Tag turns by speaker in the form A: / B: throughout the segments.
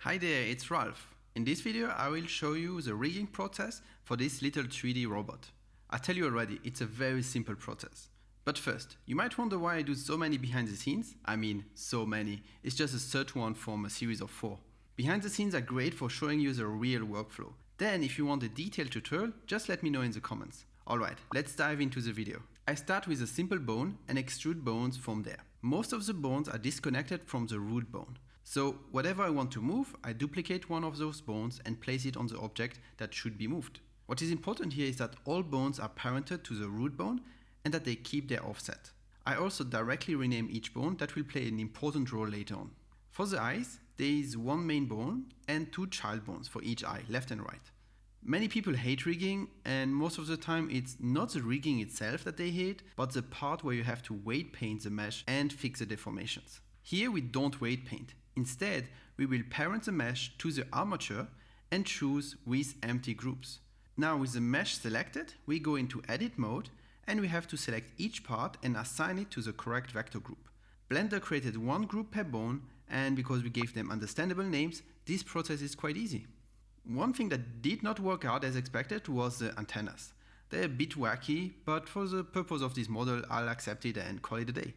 A: Hi there, it's Ralph. In this video I will show you the rigging process for this little 3D robot. I tell you already, it's a very simple process. But first, you might wonder why I do so many behind the scenes. I mean, so many. It's just a third one from a series of 4. Behind the scenes are great for showing you the real workflow. Then if you want a detailed tutorial, just let me know in the comments. Alright, let's dive into the video. I start with a simple bone and extrude bones from there. Most of the bones are disconnected from the root bone. So whatever I want to move, I duplicate one of those bones and place it on the object that should be moved. What is important here is that all bones are parented to the root bone and that they keep their offset. I also directly rename each bone that will play an important role later on. For the eyes, there is one main bone and 2 child bones for each eye, left and right. Many people hate rigging, and most of the time it's not the rigging itself that they hate, but the part where you have to weight paint the mesh and fix the deformations. Here we don't weight paint. Instead, we will parent the mesh to the armature and choose with empty groups. Now with the mesh selected, we go into edit mode and we have to select each part and assign it to the correct vector group. Blender created one group per bone, and because we gave them understandable names, this process is quite easy. One thing that did not work out as expected was the antennas. They're a bit wacky, but for the purpose of this model, I'll accept it and call it a day.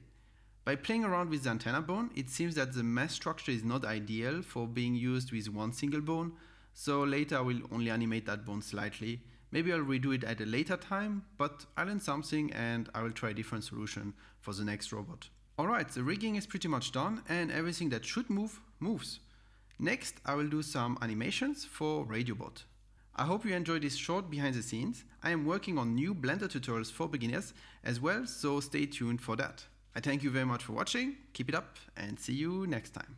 A: By playing around with the antenna bone, it seems that the mesh structure is not ideal for being used with one single bone, so later I will only animate that bone slightly. Maybe I'll redo it at a later time, but I learned something and I will try a different solution for the next robot. Alright, the rigging is pretty much done and everything that should move, moves. Next, I will do some animations for RadioBot. I hope you enjoyed this short behind the scenes. I am working on new Blender tutorials for beginners as well, so stay tuned for that. I thank you very much for watching, keep it up and see you next time.